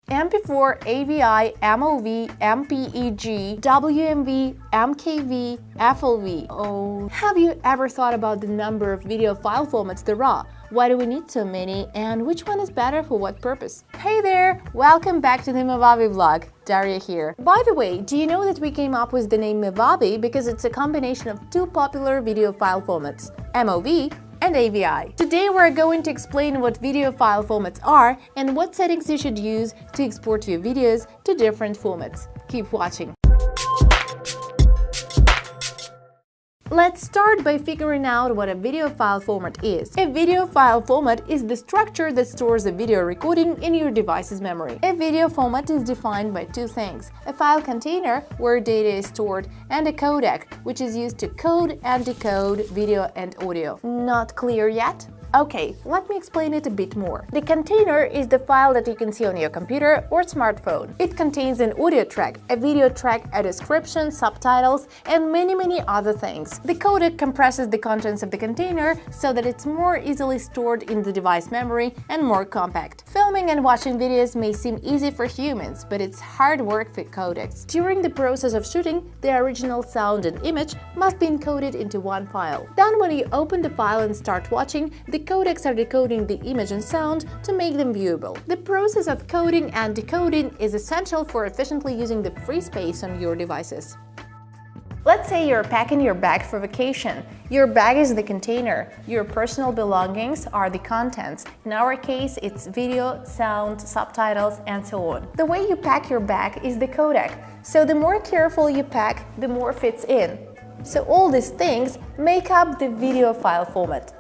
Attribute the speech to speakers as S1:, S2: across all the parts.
S1: MP4, AVI, MOV, MPEG, WMV, MKV, FLV. Oh, have you ever thought about the number of video file formats there are? Why do we need so many, and which one is better for what purpose? Hey there! Welcome back to the Movavi vlog. Daria here. By the way, do you know that we came up with the name Movavi because it's a combination of two popular video file formats, MOV and AVI. Today we're going to explain what video file formats are and what settings you should use to export your videos to different formats. Keep watching. Let's start by figuring out what a video file format is. A video file format is the structure that stores a video recording in your device's memory. A video format is defined by two things: a file container, where data is stored, and a codec, which is used to code and decode video and audio. Not clear yet? Okay, let me explain it a bit more. The container is the file that you can see on your computer or smartphone. It contains an audio track, a video track, a description, subtitles, and many other things. The codec compresses the contents of the container so that it's more easily stored in the device memory and more compact. Filming and watching videos may seem easy for humans, but it's hard work for codecs. During the process of shooting, the original sound and image must be encoded into one file. Then when you open the file and start watching, the codecs are decoding the image and sound to make them viewable. The process of coding and decoding is essential for efficiently using the free space on your devices. Let's say you're packing your bag for vacation. Your bag is the container. Your personal belongings are the contents. In our case, it's video, sound, subtitles, and so on. The way you pack your bag is the codec. So the more careful you pack, the more fits in. So all these things make up the video file format.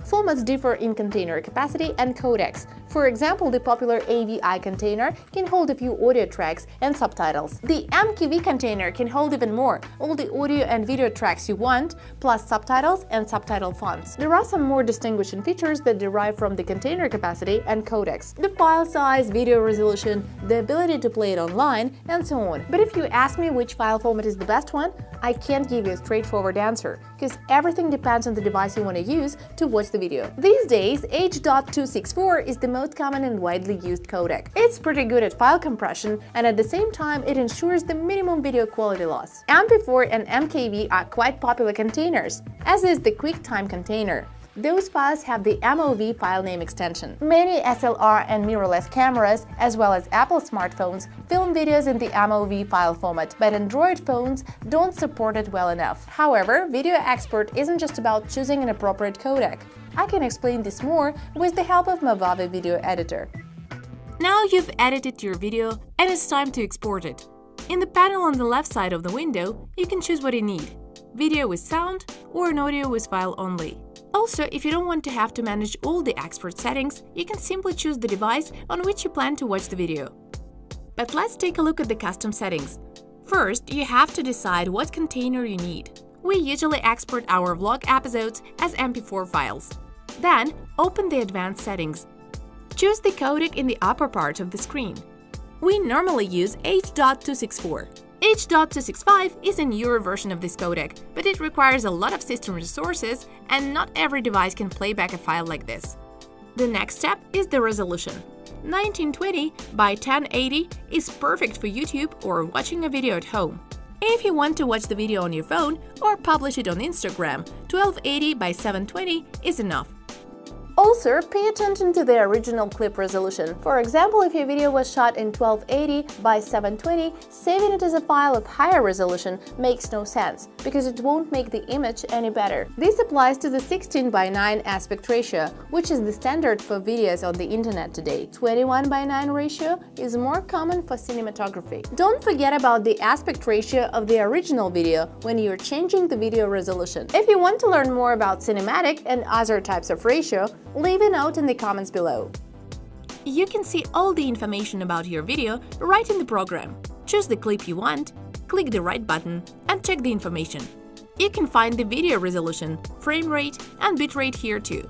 S1: Formats differ in container capacity and codecs. For example, the popular AVI container can hold a few audio tracks and subtitles. The MKV container can hold even more, all the audio and video tracks you want, plus subtitles and subtitle fonts. There are some more distinguishing features that derive from the container capacity and codecs: the file size, video resolution, the ability to play it online, and so on. But if you ask me which file format is the best one, I can't give you a straightforward answer, because everything depends on the device you want to use to watch the video. These days, H.264 is the most common and widely used codec. It's pretty good at file compression, and at the same time it ensures the minimum video quality loss. MP4 and MKV are quite popular containers, as is the QuickTime container. Those files have the MOV file name extension. Many SLR and mirrorless cameras, as well as Apple smartphones, film videos in the MOV file format, but Android phones don't support it well enough. However, Video Expert isn't just about choosing an appropriate codec. I can explain this more with the help of Movavi Video Editor. Now you've edited your video and it's time to export it. In the panel on the left side of the window, you can choose what you need: video with sound or an audio with file only. Also, if you don't want to have to manage all the export settings, you can simply choose the device on which you plan to watch the video. But let's take a look at the custom settings. First, you have to decide what container you need. We usually export our vlog episodes as MP4 files. Then, open the advanced settings. Choose the codec in the upper part of the screen. We normally use H.264. H.265 is a newer version of this codec, but it requires a lot of system resources, and not every device can play back a file like this. The next step is the resolution. 1920 by 1080 is perfect for YouTube or watching a video at home. If you want to watch the video on your phone or publish it on Instagram, 1280 by 720 is enough. Also, pay attention to the original clip resolution. For example, if your video was shot in 1280 by 720, saving it as a file of higher resolution makes no sense, because it won't make the image any better. This applies to the 16 by 9 aspect ratio, which is the standard for videos on the internet today. 21 by 9 ratio is more common for cinematography. Don't forget about the aspect ratio of the original video when you're changing the video resolution. If you want to learn more about cinematic and other types of ratio, leave a note in the comments below. You can see all the information about your video right in the program. Choose the clip you want, click the right button, and check the information. You can find the video resolution, frame rate, and bitrate here too.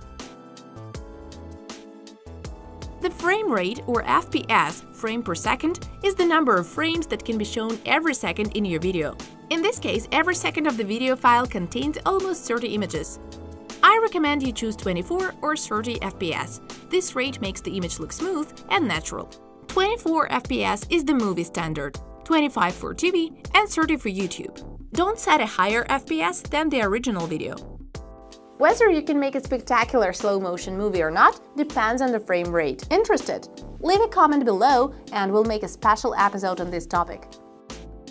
S1: The frame rate, or FPS, frame per second, is the number of frames that can be shown every second in your video. In this case, every second of the video file contains almost 30 images. I recommend you choose 24 or 30 FPS. This rate makes the image look smooth and natural. 24 FPS is the movie standard, 25 for TV, and 30 for YouTube. Don't set a higher FPS than the original video. Whether you can make a spectacular slow-motion movie or not depends on the frame rate. Interested? Leave a comment below and we'll make a special episode on this topic.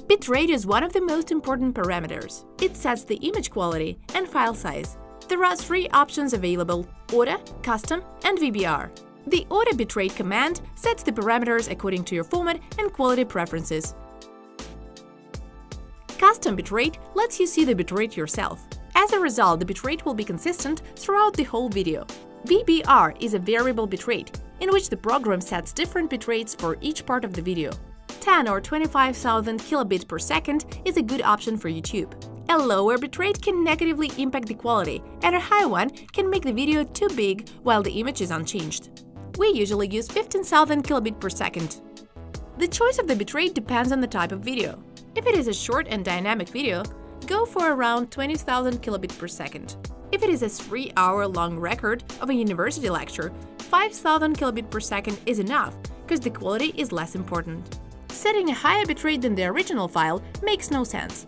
S1: Bitrate is one of the most important parameters. It sets the image quality and file size. There are 3 options available: auto, custom, and VBR. The auto bitrate command sets the parameters according to your format and quality preferences. Custom bitrate lets you see the bitrate yourself. As a result, the bitrate will be consistent throughout the whole video. VBR is a variable bitrate, in which the program sets different bitrates for each part of the video. 10 or 25,000 kilobits per second is a good option for YouTube. A lower bitrate can negatively impact the quality, and a high one can make the video too big while the image is unchanged. We usually use 15,000 kilobits per second. The choice of the bitrate depends on the type of video. If it is a short and dynamic video, go for around 20,000 kilobits per second. If it is a 3-hour-long record of a university lecture, 5,000 kilobits per second is enough, because the quality is less important. Setting a higher bitrate than the original file makes no sense.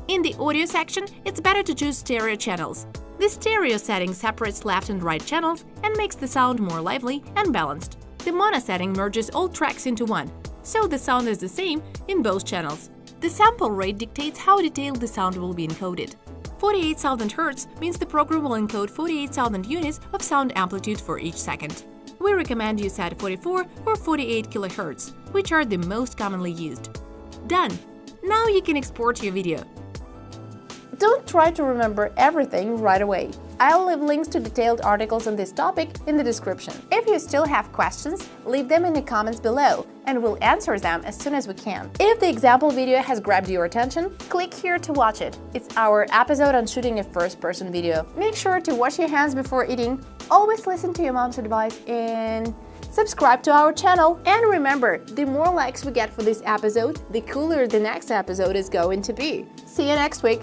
S1: In the audio section, it's better to choose stereo channels. The stereo setting separates left and right channels and makes the sound more lively and balanced. The mono setting merges all tracks into one, so the sound is the same in both channels. The sample rate dictates how detailed the sound will be encoded. 48,000 Hz means the program will encode 48,000 units of sound amplitude for each second. We recommend you set 44 or 48 kHz, which are the most commonly used. Done! Now you can export your video. Don't try to remember everything right away. I'll leave links to detailed articles on this topic in the description. If you still have questions, leave them in the comments below, and we'll answer them as soon as we can. If the example video has grabbed your attention, click here to watch it. It's our episode on shooting a first-person video. Make sure to wash your hands before eating, always listen to your mom's advice, and subscribe to our channel. And remember, the more likes we get for this episode, the cooler the next episode is going to be. See you next week!